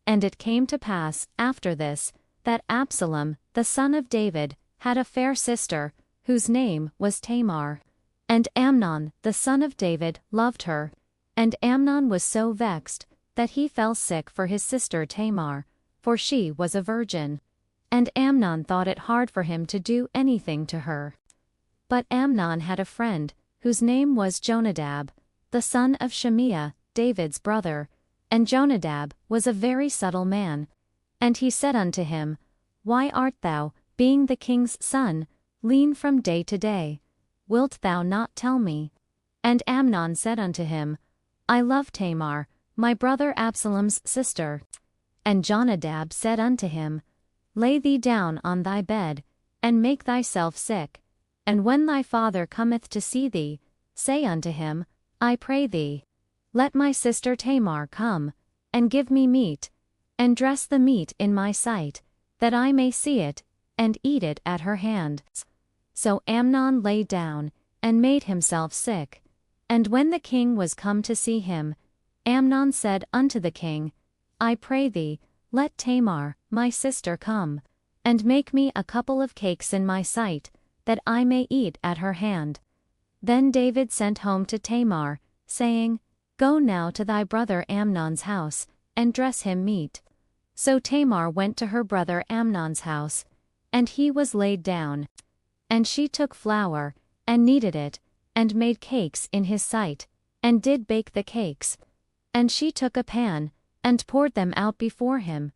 And it came to pass, after this, that Absalom, the son of David, had a fair sister, whose name was Tamar. And Amnon, the son of David, loved her. And Amnon was so vexed, that he fell sick for his sister Tamar, for she was a virgin. And Amnon thought it hard for him to do anything to her. But Amnon had a friend, whose name was Jonadab, the son of Shimea, David's brother. And Jonadab was a very subtle man. And he said unto him, Why art thou, being the king's son, lean from day to day? Wilt thou not tell me? And Amnon said unto him, I love Tamar, my brother Absalom's sister. And Jonadab said unto him, Lay thee down on thy bed, and make thyself sick. And when thy father cometh to see thee, say unto him, I pray thee, let my sister Tamar come, and give me meat, and dress the meat in my sight, that I may see it, and eat it at her hand. So Amnon lay down, and made himself sick. And when the king was come to see him, Amnon said unto the king, I pray thee, let Tamar, my sister, come, and make me a couple of cakes in my sight, that I may eat at her hand. Then David sent home to Tamar, saying, Go now to thy brother Amnon's house, and dress him meat. So Tamar went to her brother Amnon's house, and he was laid down. And she took flour, and kneaded it, and made cakes in his sight, and did bake the cakes. And she took a pan, and poured them out before him.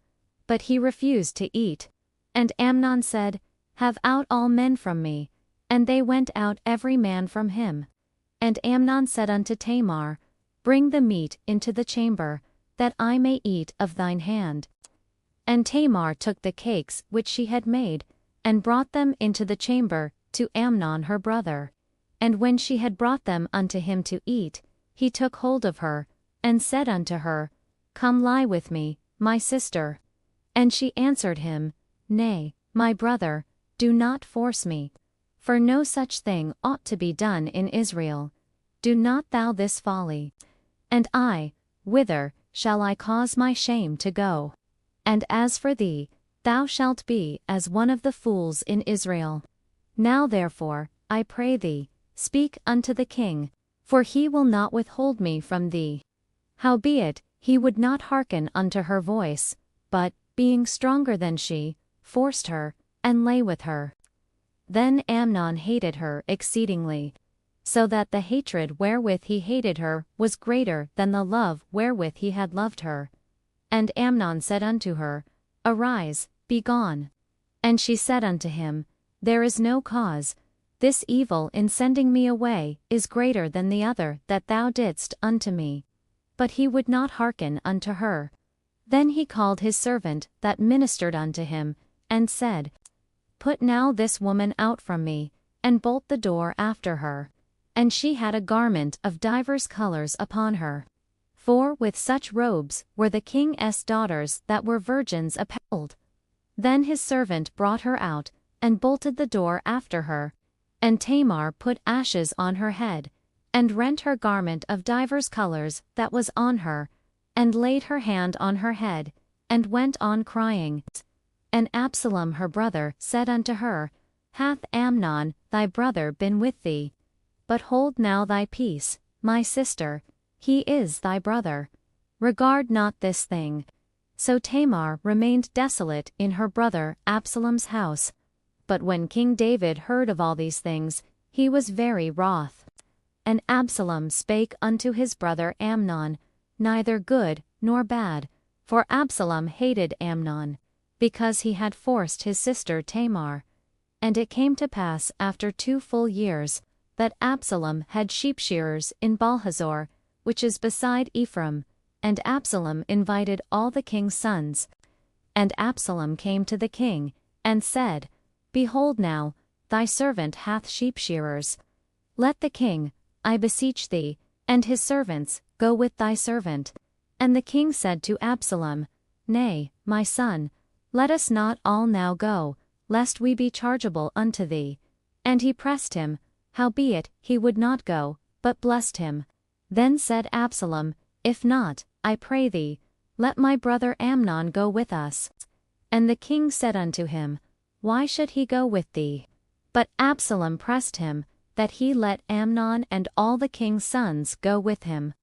But he refused to eat. And Amnon said, Have out all men from me. And they went out every man from him. And Amnon said unto Tamar, Bring the meat into the chamber, that I may eat of thine hand. And Tamar took the cakes which she had made, and brought them into the chamber to Amnon her brother. And when she had brought them unto him to eat, he took hold of her, and said unto her, Come lie with me, my sister. And she answered him, Nay, my brother, do not force me. For no such thing ought to be done in Israel. Do not thou this folly. And I, whither shall I cause my shame to go? And as for thee, thou shalt be as one of the fools in Israel. Now therefore, I pray thee, speak unto the king, for he will not withhold me from thee. Howbeit, he would not hearken unto her voice, but, being stronger than she, forced her, and lay with her. Then Amnon hated her exceedingly, so that the hatred wherewith he hated her was greater than the love wherewith he had loved her. And Amnon said unto her, Arise, be gone. And she said unto him, There is no cause. This evil in sending me away is greater than the other that thou didst unto me. But he would not hearken unto her. Then he called his servant that ministered unto him, and said, Put now this woman out from me, and bolt the door after her. And she had a garment of divers colors upon her. For with such robes were the king's daughters that were virgins apparelled. Then his servant brought her out, and bolted the door after her. And Tamar put ashes on her head, and rent her garment of divers colors that was on her, and laid her hand on her head, and went on crying. And Absalom her brother said unto her, Hath Amnon thy brother been with thee? But hold now thy peace, my sister, he is thy brother. Regard not this thing. So Tamar remained desolate in her brother Absalom's house. But when King David heard of all these things, he was very wroth. And Absalom spake unto his brother Amnon, neither good nor bad, for Absalom hated Amnon, because he had forced his sister Tamar. And it came to pass after 2 full years, that Absalom had sheep-shearers in Baalhazor, which is beside Ephraim, and Absalom invited all the king's sons. And Absalom came to the king, and said, Behold now, thy servant hath sheep-shearers. Let the king, I beseech thee, and his servants, go with thy servant. And the king said to Absalom, Nay, my son, let us not all now go, lest we be chargeable unto thee. And he pressed him, howbeit he would not go, but blessed him. Then said Absalom, If not, I pray thee, Let my brother Amnon go with us. And the king said unto him, Why should he go with thee? But Absalom pressed him, that he let Amnon and all the king's sons go with him.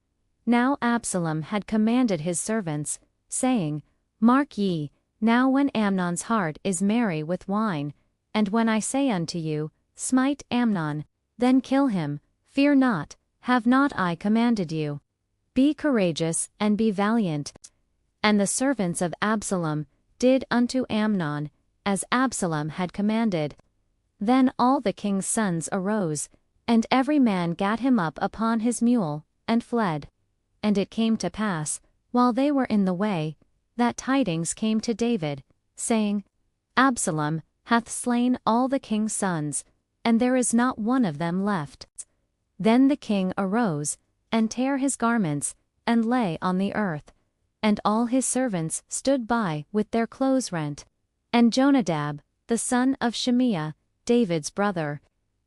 Now Absalom had commanded his servants, saying, Mark ye, now when Amnon's heart is merry with wine, and when I say unto you, Smite Amnon, then kill him, fear not, have not I commanded you? Be courageous and be valiant. And the servants of Absalom did unto Amnon, as Absalom had commanded. Then all the king's sons arose, and every man gat him up upon his mule, and fled. And it came to pass, while they were in the way, that tidings came to David, saying, Absalom hath slain all the king's sons, and there is not one of them left. Then the king arose, and tare his garments, and lay on the earth. And all his servants stood by with their clothes rent. And Jonadab, the son of Shimeah, David's brother,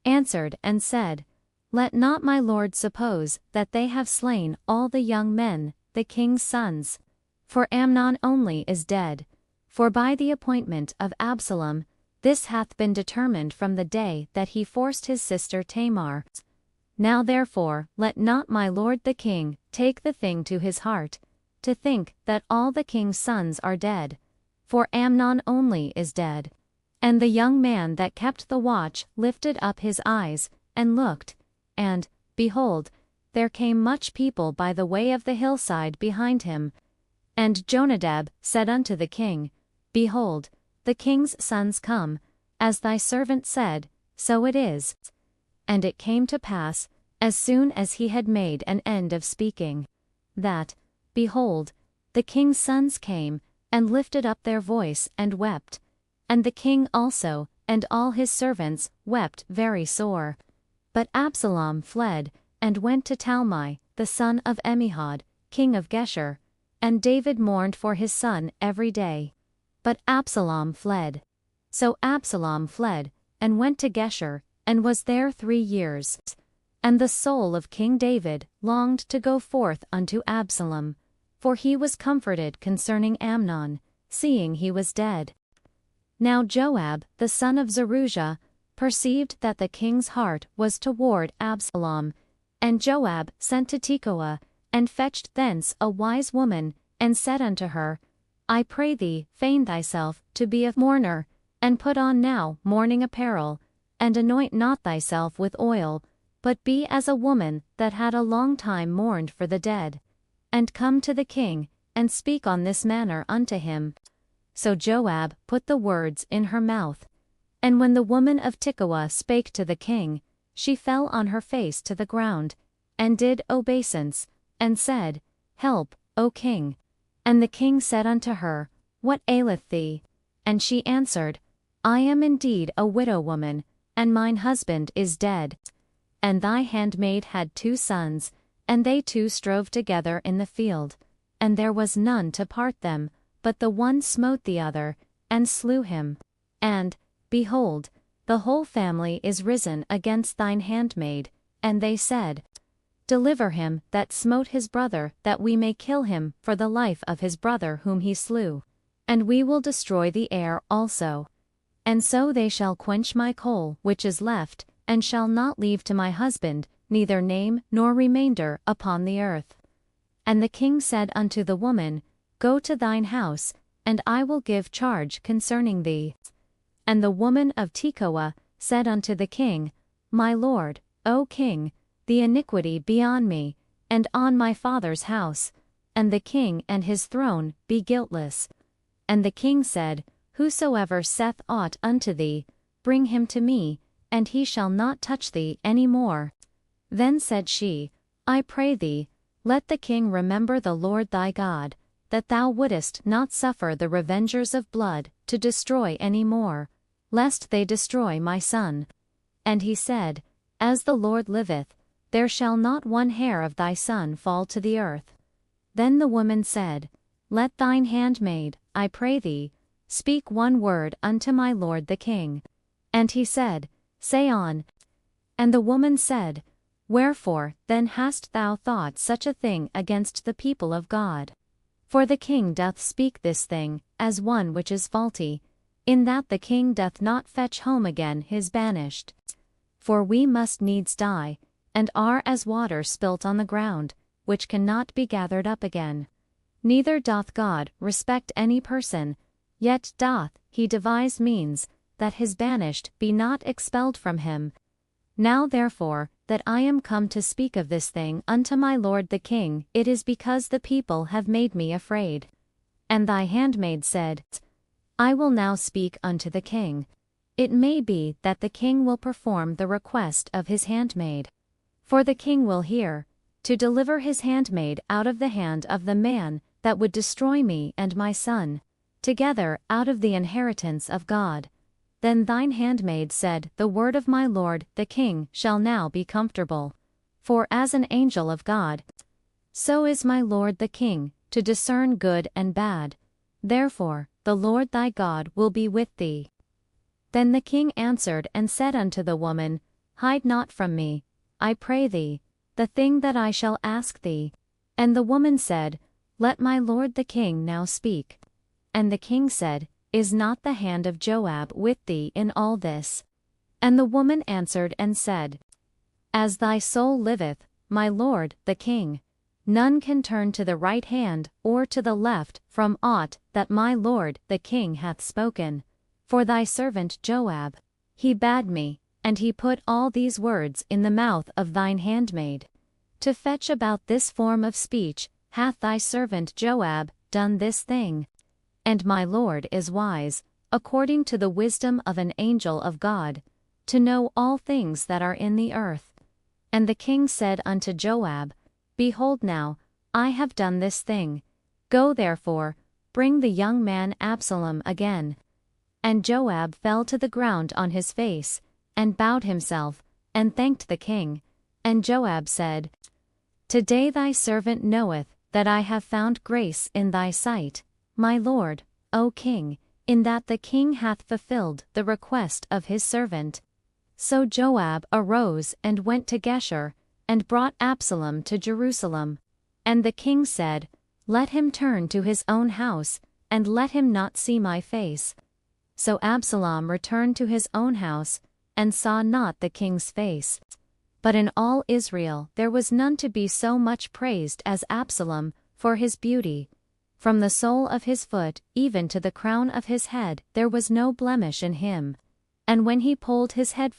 answered and said, Let not my lord suppose that they have slain all the young men, the king's sons. For Amnon only is dead. For by the appointment of Absalom, this hath been determined from the day that he forced his sister Tamar. Now therefore let not my lord the king take the thing to his heart, to think that all the king's sons are dead. For Amnon only is dead. And the young man that kept the watch lifted up his eyes, and looked, and, behold, there came much people by the way of the hillside behind him. And Jonadab said unto the king, Behold, the king's sons come, as thy servant said, so it is. And it came to pass, as soon as he had made an end of speaking, that, behold, the king's sons came, and lifted up their voice and wept. And the king also, and all his servants, wept very sore. But Absalom fled, and went to Talmai, the son of Ammihud, king of Geshur. And David mourned for his son every day. But Absalom fled. So Absalom fled, and went to Geshur, and was there 3 years. And the soul of King David longed to go forth unto Absalom, for he was comforted concerning Amnon, seeing he was dead. Now Joab, the son of Zeruiah, perceived that the king's heart was toward Absalom, and Joab sent to Tekoa, and fetched thence a wise woman, and said unto her, I pray thee, feign thyself to be a mourner, and put on now mourning apparel, and anoint not thyself with oil, but be as a woman that had a long time mourned for the dead. And come to the king, and speak on this manner unto him. So Joab put the words in her mouth. And when the woman of Tekoa spake to the king, she fell on her face to the ground, and did obeisance, and said, Help, O king. And the king said unto her, What aileth thee? And she answered, I am indeed a widow woman, and mine husband is dead. And thy handmaid had 2 sons, and they 2 strove together in the field. And there was none to part them, but the one smote the other, and slew him. And, behold, the whole family is risen against thine handmaid. And they said, Deliver him that smote his brother, that we may kill him for the life of his brother whom he slew. And we will destroy the heir also. And so they shall quench my coal which is left, and shall not leave to my husband neither name nor remainder upon the earth. And the king said unto the woman, Go to thine house, and I will give charge concerning thee. And the woman of Tekoa said unto the king, My lord, O king, the iniquity be on me, and on my father's house, and the king and his throne be guiltless. And the king said, Whosoever saith aught unto thee, bring him to me, and he shall not touch thee any more. Then said she, I pray thee, let the king remember the Lord thy God, that thou wouldest not suffer the revengers of blood to destroy any more, lest they destroy my son. And he said, As the Lord liveth, there shall not one hair of thy son fall to the earth. Then the woman said, Let thine handmaid, I pray thee, speak one word unto my lord the king. And he said, Say on. And the woman said, Wherefore then hast thou thought such a thing against the people of God? For the king doth speak this thing, as one which is faulty, in that the king doth not fetch home again his banished. For we must needs die, and are as water spilt on the ground, which cannot be gathered up again. Neither doth God respect any person, yet doth he devise means, that his banished be not expelled from him. Now therefore, that I am come to speak of this thing unto my lord the king, it is because the people have made me afraid. And thy handmaid said, I will now speak unto the king. It may be that the king will perform the request of his handmaid. For the king will hear, to deliver his handmaid out of the hand of the man that would destroy me and my son, together out of the inheritance of God. Then thine handmaid said, The word of my lord the king shall now be comfortable. For as an angel of God, so is my lord the king, to discern good and bad. Therefore the Lord thy God will be with thee. Then the king answered and said unto the woman, Hide not from me, I pray thee, the thing that I shall ask thee. And the woman said, Let my lord the king now speak. And the king said, Is not the hand of Joab with thee in all this? And the woman answered and said, As thy soul liveth, my lord the king, none can turn to the right hand or to the left from aught that my lord the king hath spoken. For thy servant Joab, he bade me, and he put all these words in the mouth of thine handmaid. To fetch about this form of speech hath thy servant Joab done this thing. And my lord is wise, according to the wisdom of an angel of God, to know all things that are in the earth. And the king said unto Joab, Behold now, I have done this thing. Go therefore, bring the young man Absalom again. And Joab fell to the ground on his face, and bowed himself, and thanked the king. And Joab said, Today thy servant knoweth that I have found grace in thy sight, my lord, O king, in that the king hath fulfilled the request of his servant. So Joab arose and went to Geshur, and brought Absalom to Jerusalem. And the king said, Let him turn to his own house, and let him not see my face. So Absalom returned to his own house, and saw not the king's face. But in all Israel there was none to be so much praised as Absalom for his beauty. From the sole of his foot even to the crown of his head there was no blemish in him. And when he polled his head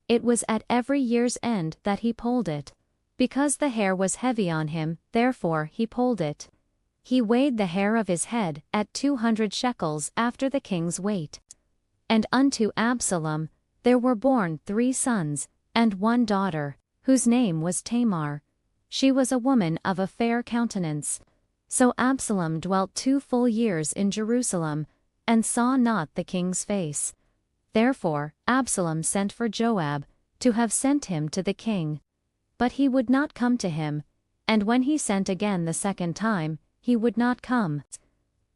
it was at every year's end that he polled it. Because the hair was heavy on him, therefore he polled it. He weighed the hair of his head at 200 shekels after the king's weight. And unto Absalom there were born 3 sons, and 1 daughter, whose name was Tamar. She was a woman of a fair countenance. So Absalom dwelt 2 full years in Jerusalem, and saw not the king's face. Therefore Absalom sent for Joab, to have sent him to the king. But he would not come to him, and when he sent again the second time, he would not come.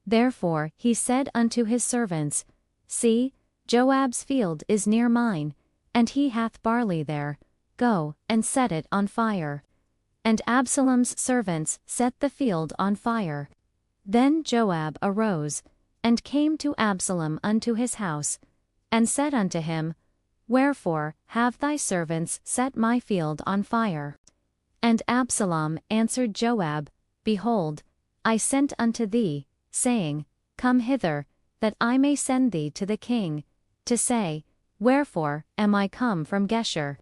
Therefore he said unto his servants, See, Joab's field is near mine, and he hath barley there. Go, and set it on fire. And Absalom's servants set the field on fire. Then Joab arose, and came to Absalom unto his house, and said unto him, Wherefore have thy servants set my field on fire? And Absalom answered Joab, Behold, I sent unto thee, saying, Come hither, that I may send thee to the king, to say, Wherefore am I come from Geshur?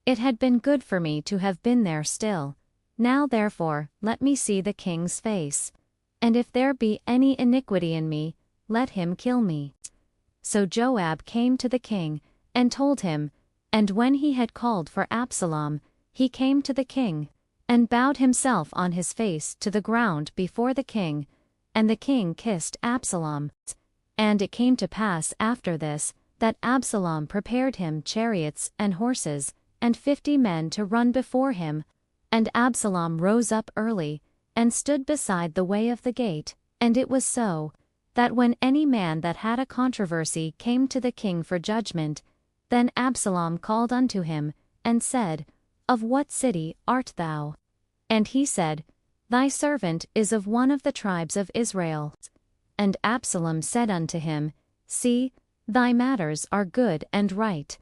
It had been good for me to have been there still. Now therefore let me see the king's face. And if there be any iniquity in me, let him kill me. So Joab came to the king, and told him, and when he had called for Absalom, he came to the king, and bowed himself on his face to the ground before the king, and the king kissed Absalom. And it came to pass after this, that Absalom prepared him chariots and horses, and 50 men to run before him. And Absalom rose up early, and stood beside the way of the gate. And it was so, that when any man that had a controversy came to the king for judgment, then Absalom called unto him, and said, Of what city art thou? And he said, Thy servant is of one of the tribes of Israel. And Absalom said unto him, See, thy matters are good and right.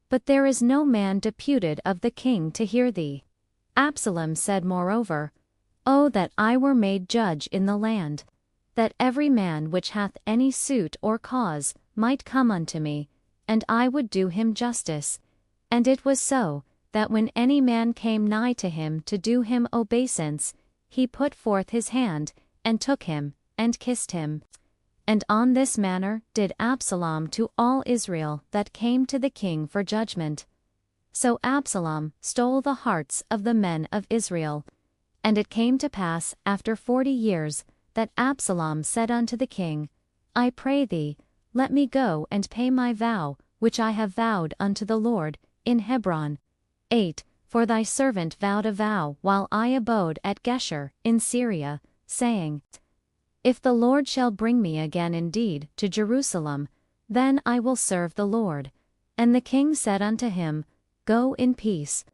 But there is no man deputed of the king to hear thee. Absalom said moreover, O that I were made judge in the land, that every man which hath any suit or cause might come unto me, and I would do him justice. And it was so, that when any man came nigh to him to do him obeisance, he put forth his hand, and took him, and kissed him. And on this manner did Absalom to all Israel that came to the king for judgment. So Absalom stole the hearts of the men of Israel. And it came to pass after 40 years, that Absalom said unto the king, I pray thee, let me go and pay my vow, which I have vowed unto the Lord, in Hebron. 8. For thy servant vowed a vow while I abode at Geshur in Syria, saying, If the Lord shall bring me again indeed to Jerusalem, then I will serve the Lord. And the king said unto him, Go in peace.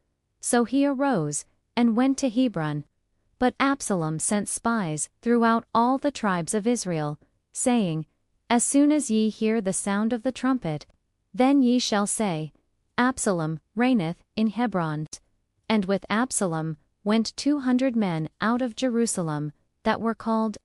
So he arose, and went to Hebron. But Absalom sent spies throughout all the tribes of Israel, saying, As soon as ye hear the sound of the trumpet, then ye shall say, Absalom reigneth in Hebron. And with Absalom went 200 men out of Jerusalem, that were called.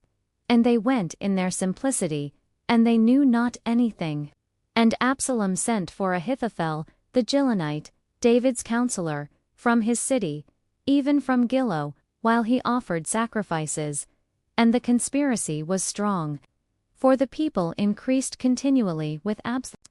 And they went in their simplicity, and they knew not anything. And Absalom sent for Ahithophel the Gilonite, David's counselor, from his city, even from Gilo, while he offered sacrifices. And the conspiracy was strong. For the people increased continually with Absalom.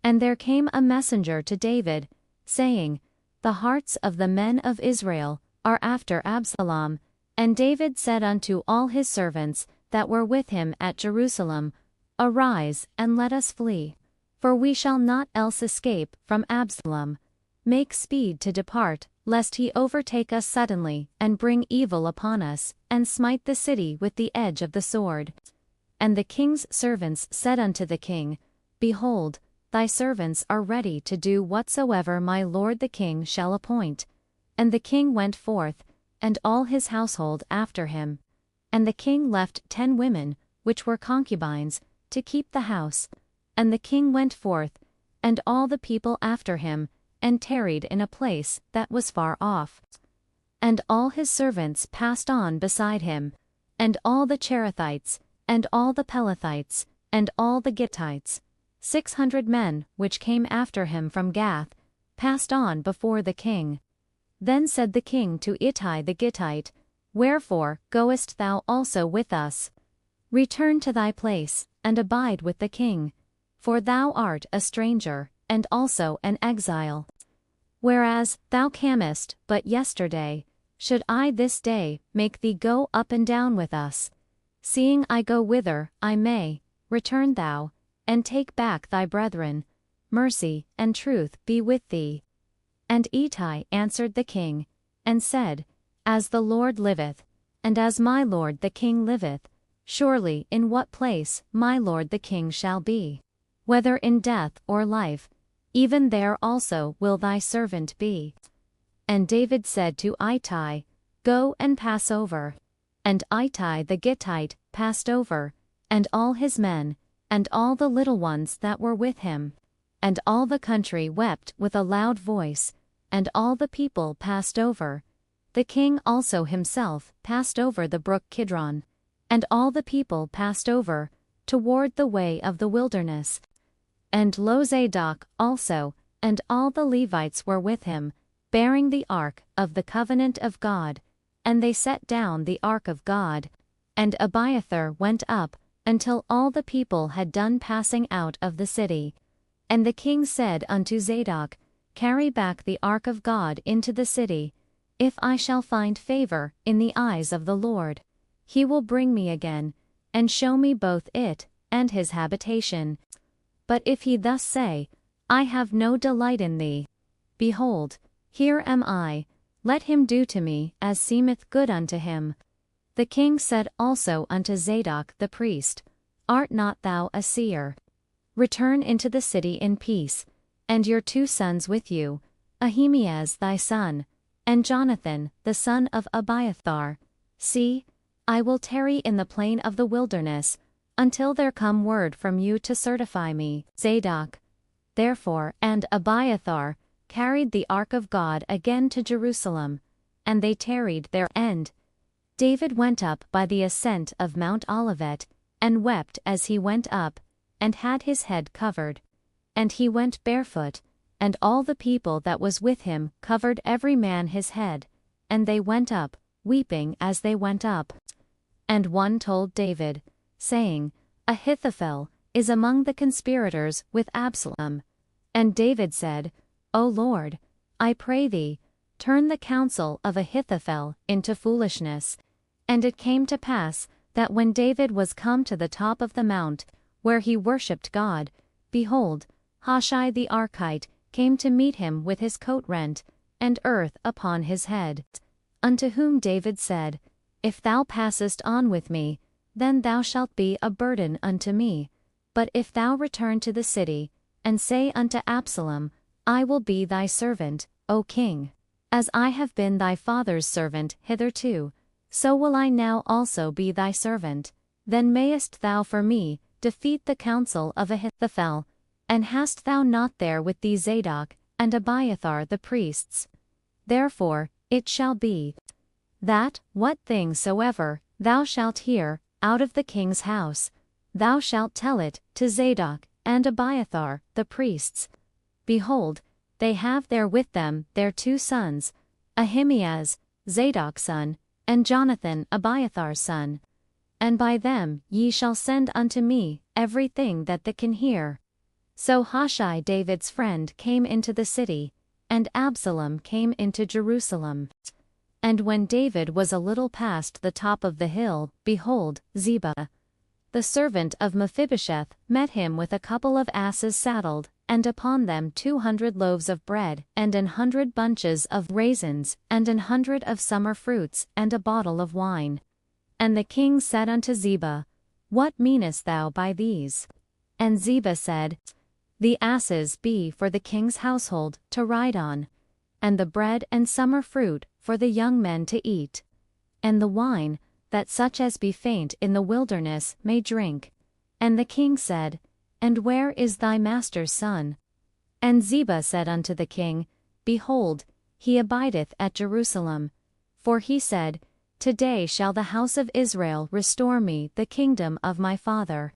And there came a messenger to David, saying, The hearts of the men of Israel are after Absalom. And David said unto all his servants that were with him at Jerusalem, Arise, and let us flee. For we shall not else escape from Absalom. Make speed to depart, lest he overtake us suddenly, and bring evil upon us, and smite the city with the edge of the sword. And the king's servants said unto the king, Behold, thy servants are ready to do whatsoever my lord the king shall appoint. And the king went forth, and all his household after him. And the king left 10 women, which were concubines, to keep the house. And the king went forth, and all the people after him, and tarried in a place that was far off. And all his servants passed on beside him, and all the Cherethites, and all the Pelethites, and all the Gittites, 600 men which came after him from Gath, passed on before the king. Then said the king to Ittai the Gittite, Wherefore goest thou also with us? Return to thy place, and abide with the king, for thou art a stranger, and also an exile. Whereas thou camest but yesterday, should I this day make thee go up and down with us? Seeing I go whither I may, return thou, and take back thy brethren. Mercy and truth be with thee. And Ittai answered the king, and said, As the Lord liveth, and as my lord the king liveth, surely in what place my lord the king shall be, whether in death or life, even there also will thy servant be. And David said to Ittai, Go and pass over. And Ittai the Gittite passed over, and all his men, and all the little ones that were with him. And all the country wept with a loud voice, and all the people passed over. The king also himself passed over the brook Kidron, and all the people passed over, toward the way of the wilderness. And Zadok also, and all the Levites were with him, bearing the ark of the covenant of God, and they set down the ark of God. And Abiathar went up, until all the people had done passing out of the city. And the king said unto Zadok, Carry back the ark of God into the city. If I shall find favor in the eyes of the Lord, he will bring me again, and show me both it and his habitation. But if he thus say, I have no delight in thee, behold, here am I, let him do to me as seemeth good unto him. The king said also unto Zadok the priest, Art not thou a seer? Return into the city in peace, and your 2 sons with you, Ahimaaz thy son, and Jonathan the son of Abiathar, See, I will tarry in the plain of the wilderness, until there come word from you to certify me. Zadok, therefore, and Abiathar carried the ark of God again to Jerusalem, and they tarried there. And David went up by the ascent of Mount Olivet, and wept as he went up, and had his head covered. And he went barefoot, and all the people that was with him covered every man his head, and they went up, weeping as they went up. And one told David, saying, Ahithophel is among the conspirators with Absalom. And David said, O Lord, I pray thee, turn the counsel of Ahithophel into foolishness. And it came to pass, that when David was come to the top of the mount, where he worshipped God, behold, Hushai the Archite came to meet him with his coat rent, and earth upon his head. Unto whom David said, If thou passest on with me, then thou shalt be a burden unto me. But if thou return to the city, and say unto Absalom, I will be thy servant, O king. As I have been thy father's servant hitherto, so will I now also be thy servant. Then mayest thou for me defeat the counsel of Ahithophel. And hast thou not there with thee Zadok and Abiathar the priests? Therefore it shall be, that, what thing soever thou shalt hear out of the king's house, thou shalt tell it to Zadok and Abiathar the priests. Behold, they have there with them their two sons, Ahimaaz, Zadok's son, and Jonathan Abiathar's son. And by them ye shall send unto me every thing that they can hear. So Hushai David's friend came into the city, and Absalom came into Jerusalem. And when David was a little past the top of the hill, behold, Ziba, the servant of Mephibosheth, met him with a couple of asses saddled, and upon them 200 loaves of bread, and 100 bunches of raisins, and 100 of summer fruits, and a bottle of wine. And the king said unto Ziba, What meanest thou by these? And Ziba said, The asses be for the king's household to ride on, and the bread and summer fruit for the young men to eat, and the wine, that such as be faint in the wilderness may drink. And the king said, And where is thy master's son? And Ziba said unto the king, Behold, he abideth at Jerusalem. For he said, Today shall the house of Israel restore me the kingdom of my father.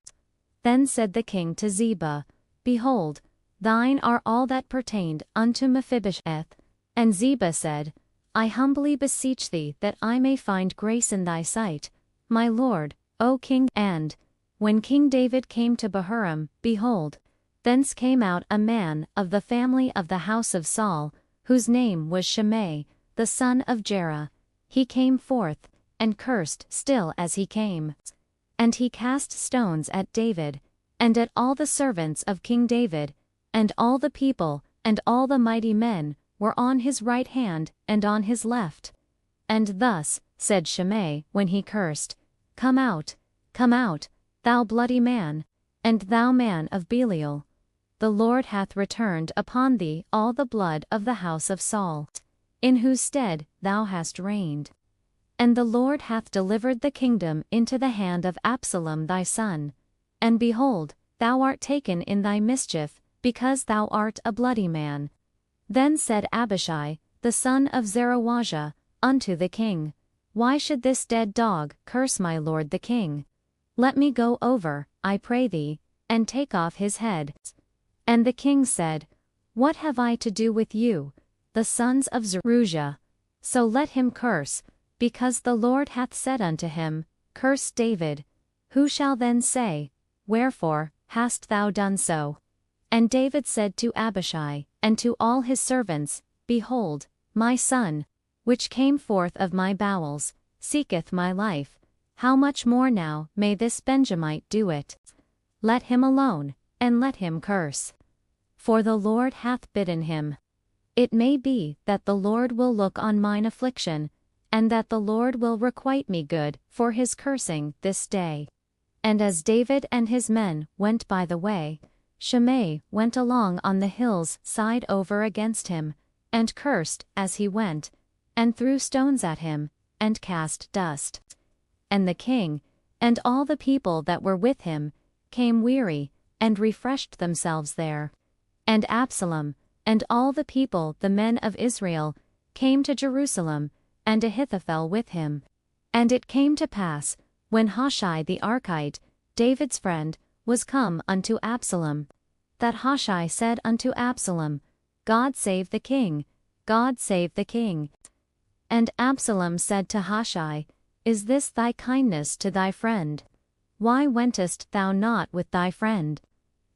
Then said the king to Ziba, Behold, thine are all that pertained unto Mephibosheth. And Ziba said, I humbly beseech thee that I may find grace in thy sight, my lord, O king. And when King David came to Bahurim, behold, thence came out a man of the family of the house of Saul, whose name was Shimei, the son of Jerah. He came forth, and cursed still as he came. And he cast stones at David, and at all the servants of King David, and all the people, and all the mighty men, were on his right hand and on his left. And thus said Shimei when he cursed, Come out, thou bloody man, and thou man of Belial. The Lord hath returned upon thee all the blood of the house of Saul, in whose stead thou hast reigned. And the Lord hath delivered the kingdom into the hand of Absalom thy son. And behold, thou art taken in thy mischief, because thou art a bloody man. Then said Abishai, the son of Zeruiah, unto the king, Why should this dead dog curse my lord the king? Let me go over, I pray thee, and take off his head. And the king said, What have I to do with you, the sons of Zeruiah? So let him curse, because the Lord hath said unto him, Curse David. Who shall then say, Wherefore hast thou done so? And David said to Abishai, and to all his servants, Behold, my son, which came forth of my bowels, seeketh my life. How much more now may this Benjamite do it? Let him alone, and let him curse. For the Lord hath bidden him. It may be that the Lord will look on mine affliction, and that the Lord will requite me good for his cursing this day. And as David and his men went by the way, Shimei went along on the hill's side over against him, and cursed as he went, and threw stones at him, and cast dust. And the king, and all the people that were with him, came weary, and refreshed themselves there. And Absalom, and all the people, the men of Israel, came to Jerusalem, and Ahithophel with him. And it came to pass, when Hushai the Archite, David's friend, was come unto Absalom, that Hushai said unto Absalom, God save the king, God save the king. And Absalom said to Hushai, Is this thy kindness to thy friend? Why wentest thou not with thy friend?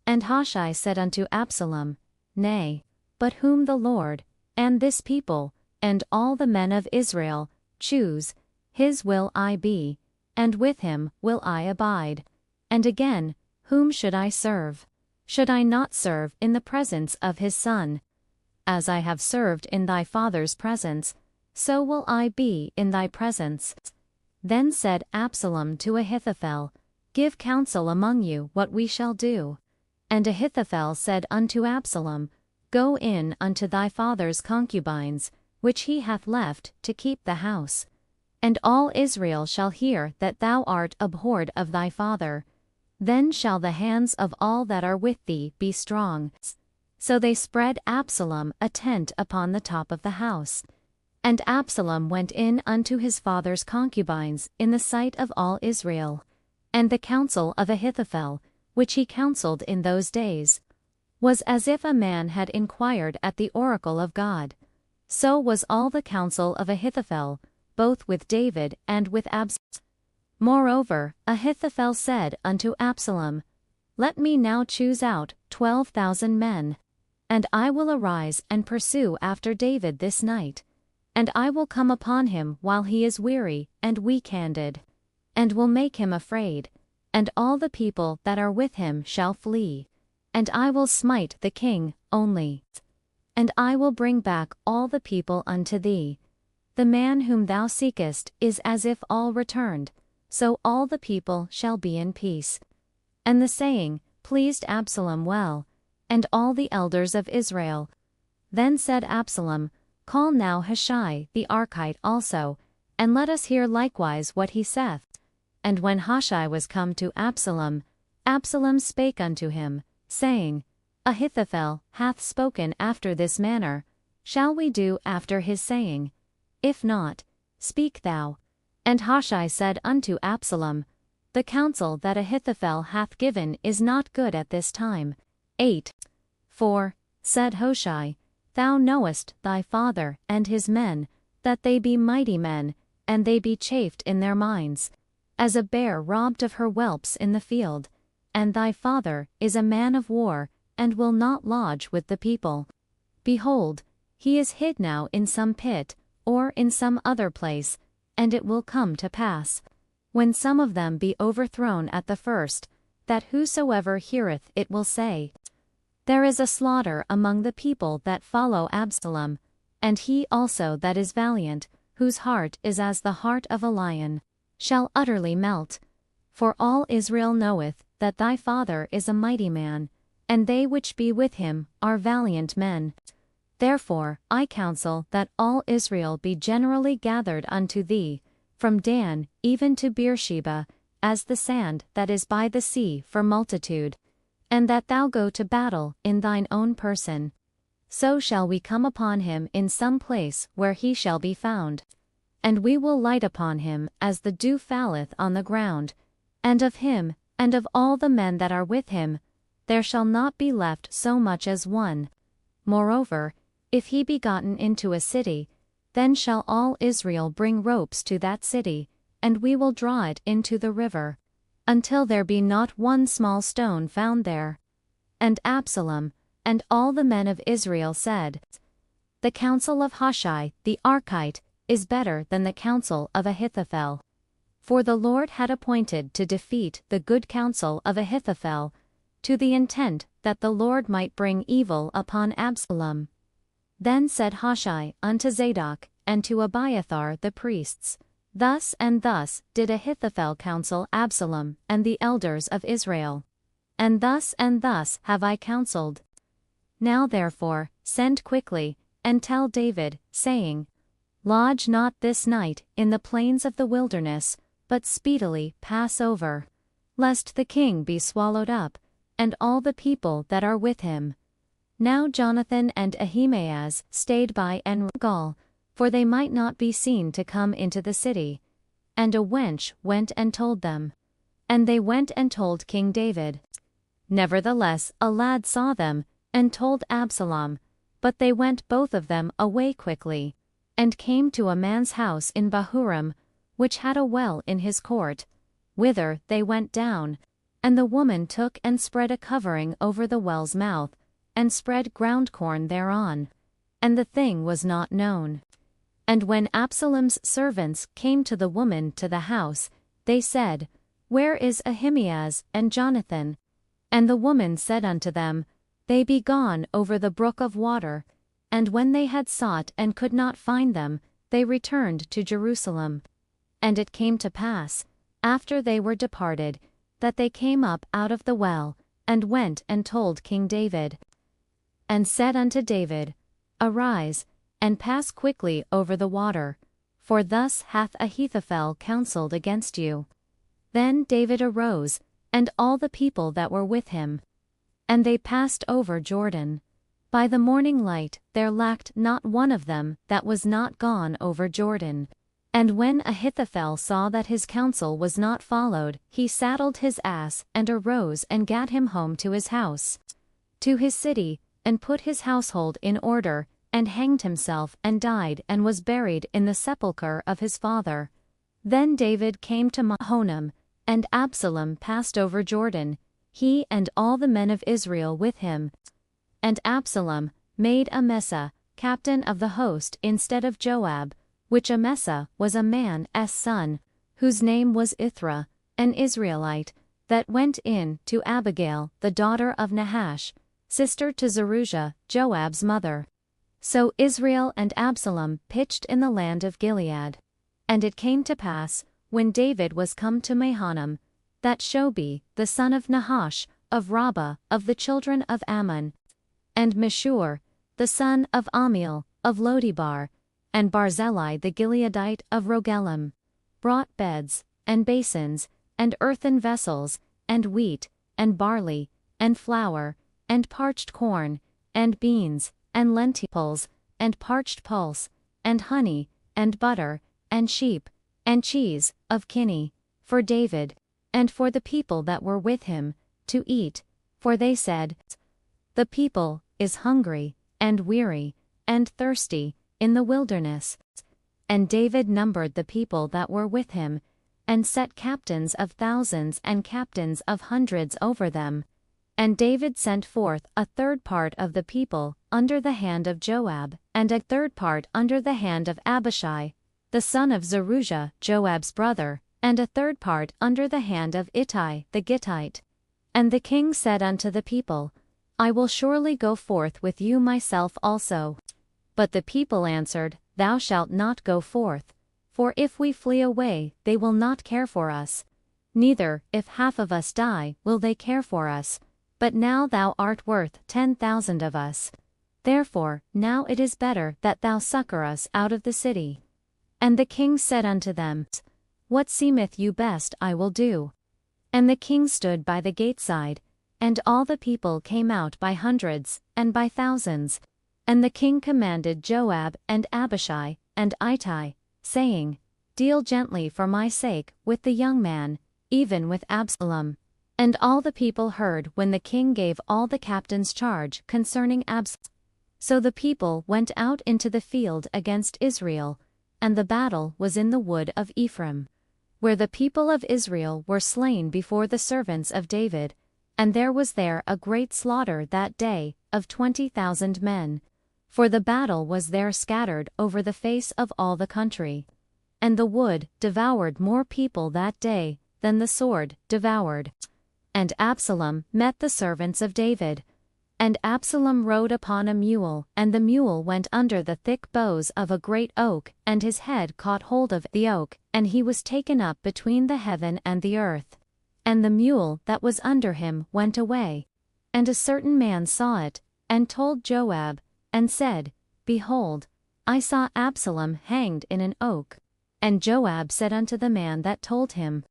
And Hushai said unto Absalom, Nay, but whom the Lord, and this people, and all the men of Israel, choose, his will I be, and with him will I abide. And again, whom should I serve? Should I not serve in the presence of his son? As I have served in thy father's presence, so will I be in thy presence. Then said Absalom to Ahithophel, Give counsel among you what we shall do. And Ahithophel said unto Absalom, Go in unto thy father's concubines, which he hath left to keep the house. And all Israel shall hear that thou art abhorred of thy father. Then shall the hands of all that are with thee be strong. So they spread Absalom a tent upon the top of the house. And Absalom went in unto his father's concubines in the sight of all Israel. And the counsel of Ahithophel, which he counselled in those days, was as if a man had inquired at the oracle of God. So was all the counsel of Ahithophel, both with David and with Absalom. Moreover, Ahithophel said unto Absalom, Let me now choose out 12,000 men, and I will arise and pursue after David this night, and I will come upon him while he is weary and weak-handed, and will make him afraid, and all the people that are with him shall flee, and I will smite the king only. And I will bring back all the people unto thee. The man whom thou seekest is as if all returned, so all the people shall be in peace. And the saying pleased Absalom well, and all the elders of Israel. Then said Absalom, Call now Hushai the Archite also, and let us hear likewise what he saith. And when Hushai was come to Absalom, Absalom spake unto him, saying, Ahithophel hath spoken after this manner. Shall we do after his saying? If not, speak thou. And Hushai said unto Absalom, The counsel that Ahithophel hath given is not good at this time. 8. For, said Hushai, Thou knowest thy father and his men, that they be mighty men, and they be chafed in their minds, as a bear robbed of her whelps in the field. And thy father is a man of war, and will not lodge with the people. Behold, he is hid now in some pit, or in some other place, and it will come to pass, when some of them be overthrown at the first, that whosoever heareth it will say, There is a slaughter among the people that follow Absalom, and he also that is valiant, whose heart is as the heart of a lion, shall utterly melt. For all Israel knoweth that thy father is a mighty man, and they which be with him are valiant men. Therefore I counsel that all Israel be generally gathered unto thee, from Dan even to Beersheba, as the sand that is by the sea for multitude, and that thou go to battle in thine own person. So shall we come upon him in some place where he shall be found. And we will light upon him as the dew falleth on the ground, and of him, and of all the men that are with him, there shall not be left so much as one. Moreover, if he be gotten into a city, then shall all Israel bring ropes to that city, and we will draw it into the river, until there be not one small stone found there. And Absalom, and all the men of Israel said, The counsel of Hushai the Archite is better than the counsel of Ahithophel. For the Lord had appointed to defeat the good counsel of Ahithophel, to the intent that the Lord might bring evil upon Absalom. Then said Hushai unto Zadok and to Abiathar the priests, Thus and thus did Ahithophel counsel Absalom and the elders of Israel. And thus have I counselled. Now therefore send quickly, and tell David, saying, Lodge not this night in the plains of the wilderness, but speedily pass over, lest the king be swallowed up, and all the people that are with him. Now Jonathan and Ahimaaz stayed by En Gall, for they might not be seen to come into the city. And a wench went and told them. And they went and told King David. Nevertheless a lad saw them, and told Absalom, but they went both of them away quickly, and came to a man's house in Bahurim, which had a well in his court, whither they went down, and the woman took and spread a covering over the well's mouth, and spread ground corn thereon, and the thing was not known. And when Absalom's servants came to the woman to the house, they said, Where is Ahimaaz and Jonathan? And the woman said unto them, They be gone over the brook of water. And when they had sought and could not find them, they returned to Jerusalem. And it came to pass, after they were departed, that they came up out of the well, and went and told King David. And said unto David, Arise, and pass quickly over the water, for thus hath Ahithophel counselled against you. Then David arose, and all the people that were with him. And they passed over Jordan. By the morning light there lacked not one of them that was not gone over Jordan. And when Ahithophel saw that his counsel was not followed, he saddled his ass, and arose and gat him home to his house, to his city, and put his household in order, and hanged himself, and died, and was buried in the sepulchre of his father. Then David came to Mahanaim, and Absalom passed over Jordan, he and all the men of Israel with him. And Absalom made Amasa captain of the host instead of Joab, which Amasa was a man's son, whose name was Ithra, an Israelite, that went in to Abigail the daughter of Nahash, sister to Zeruiah, Joab's mother. So Israel and Absalom pitched in the land of Gilead. And it came to pass, when David was come to Mahanaim, that Shobi, the son of Nahash, of Rabbah, of the children of Ammon, and Meshur, the son of Amiel, of Lodibar, and Barzillai the Gileadite of Rogelim, brought beds, and basins, and earthen vessels, and wheat, and barley, and flour, and parched corn, and beans, and lentils, and parched pulse, and honey, and butter, and sheep, and cheese, of Kinneh, for David, and for the people that were with him, to eat, for they said, The people is hungry, and weary, and thirsty, in the wilderness. And David numbered the people that were with him, and set captains of thousands and captains of hundreds over them. And David sent forth a third part of the people under the hand of Joab, and a third part under the hand of Abishai, the son of Zeruiah, Joab's brother, and a third part under the hand of Ittai the Gittite. And the king said unto the people, I will surely go forth with you myself also. But the people answered, Thou shalt not go forth, for if we flee away, they will not care for us. Neither, if half of us die, will they care for us. But now thou art worth 10,000 of us. Therefore now it is better that thou succor us out of the city. And the king said unto them, What seemeth you best I will do. And the king stood by the gate side, and all the people came out by hundreds, and by thousands. And the king commanded Joab and Abishai, and Ittai, saying, Deal gently for my sake with the young man, even with Absalom. And all the people heard when the king gave all the captains charge concerning Absalom. So the people went out into the field against Israel, and the battle was in the wood of Ephraim, where the people of Israel were slain before the servants of David, and there was there a great slaughter that day, of 20,000 men. For the battle was there scattered over the face of all the country. And the wood devoured more people that day than the sword devoured. And Absalom met the servants of David. And Absalom rode upon a mule, and the mule went under the thick boughs of a great oak, and his head caught hold of the oak, and he was taken up between the heaven and the earth. And the mule that was under him went away. And a certain man saw it, and told Joab, and said, Behold, I saw Absalom hanged in an oak. And Joab said unto the man that told him,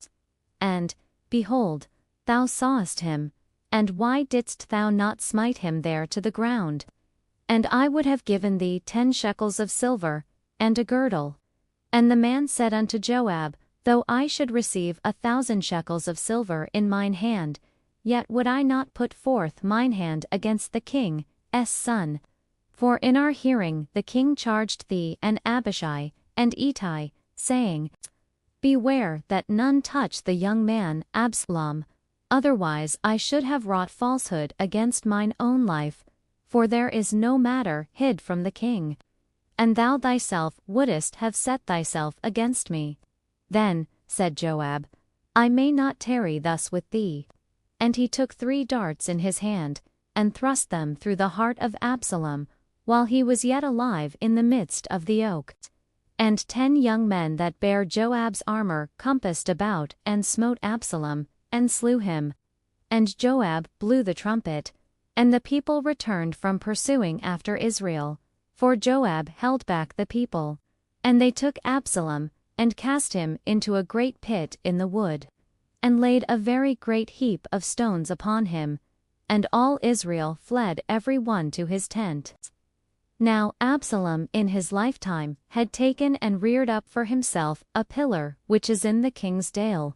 And, behold, thou sawest him, and why didst thou not smite him there to the ground? And I would have given thee 10 shekels of silver, and a girdle. And the man said unto Joab, Though I should receive 1,000 shekels of silver in mine hand, yet would I not put forth mine hand against the king's son. For in our hearing the king charged thee and Abishai, and Ittai, saying, Beware that none touch the young man Absalom, otherwise I should have wrought falsehood against mine own life, for there is no matter hid from the king. And thou thyself wouldest have set thyself against me. Then, said Joab, I may not tarry thus with thee. And he took 3 darts in his hand, and thrust them through the heart of Absalom, while he was yet alive in the midst of the oak. And 10 young men that bare Joab's armor compassed about and smote Absalom, and slew him. And Joab blew the trumpet, and the people returned from pursuing after Israel, for Joab held back the people. And they took Absalom, and cast him into a great pit in the wood, and laid a very great heap of stones upon him, and all Israel fled every one to his tent. Now Absalom in his lifetime had taken and reared up for himself a pillar which is in the king's dale.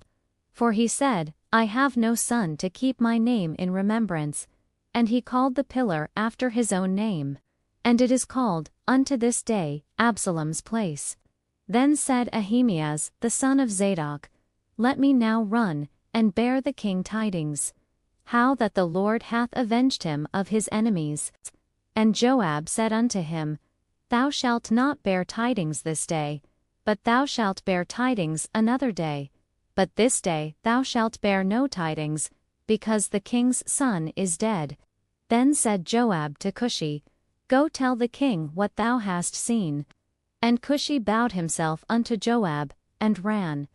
For he said, I have no son to keep my name in remembrance, and he called the pillar after his own name. And it is called, unto this day, Absalom's place. Then said Ahimaaz the son of Zadok, Let me now run, and bear the king tidings, how that the Lord hath avenged him of his enemies. And Joab said unto him, Thou shalt not bear tidings this day, but thou shalt bear tidings another day. But this day thou shalt bear no tidings, because the king's son is dead. Then said Joab to Cushi, Go tell the king what thou hast seen. And Cushi bowed himself unto Joab, and ran.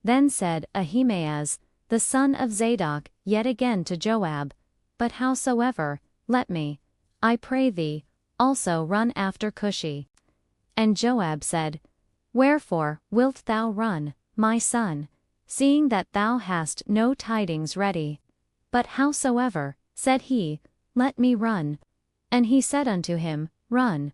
Then said Ahimaaz, the son of Zadok, yet again to Joab, But howsoever, let me, I pray thee, also run after Cushi. And Joab said, Wherefore wilt thou run, my son, seeing that thou hast no tidings ready? But howsoever, said he, let me run. And he said unto him, Run.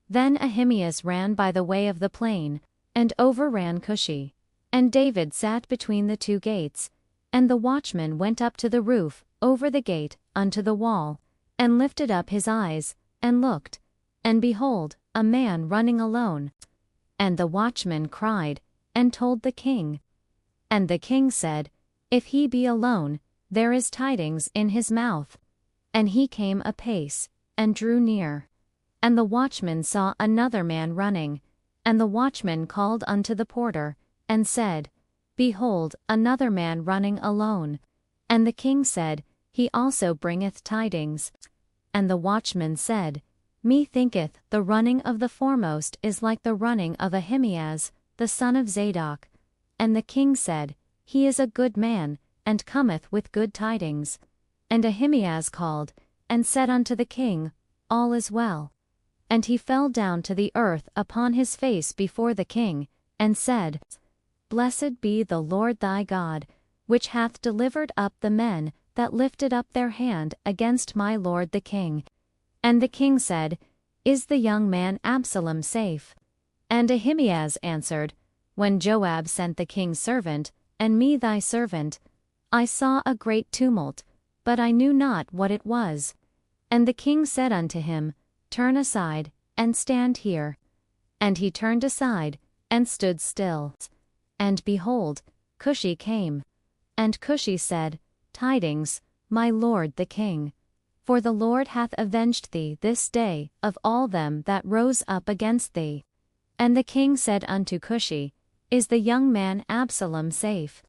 Then Ahimaaz ran by the way of the plain, and overran Cushi. And David sat between the 2 gates, and the watchman went up to the roof, over the gate, unto the wall, and lifted up his eyes, and looked, and behold, a man running alone. And the watchman cried, and told the king. And the king said, If he be alone, there is tidings in his mouth. And he came apace, and drew near. And the watchman saw another man running. And the watchman called unto the porter, and said, Behold, another man running alone. And the king said, He also bringeth tidings. And the watchman said, Methinketh the running of the foremost is like the running of Ahimaaz, the son of Zadok. And the king said, He is a good man, and cometh with good tidings. And Ahimaaz called, and said unto the king, All is well. And he fell down to the earth upon his face before the king, and said, Blessed be the Lord thy God, which hath delivered up the men that lifted up their hand against my lord the king. And the king said, Is the young man Absalom safe? And Ahimaaz answered, When Joab sent the king's servant, and me thy servant, I saw a great tumult, but I knew not what it was. And the king said unto him, Turn aside, and stand here. And he turned aside, and stood still. And behold, Cushi came. And Cushi said, Tidings, my lord the king. For the Lord hath avenged thee this day of all them that rose up against thee. And the king said unto Cushi, Is the young man Absalom safe?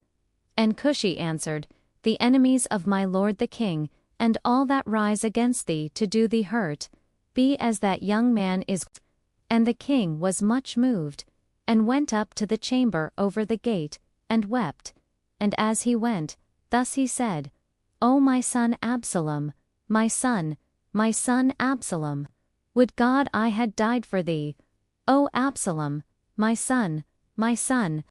And Cushi answered, The enemies of my lord the king, and all that rise against thee to do thee hurt, be as that young man is. And the king was much moved, and went up to the chamber over the gate, and wept. And as he went, thus he said, O my son Absalom, my son Absalom, would God I had died for thee, "O Absalom, my son,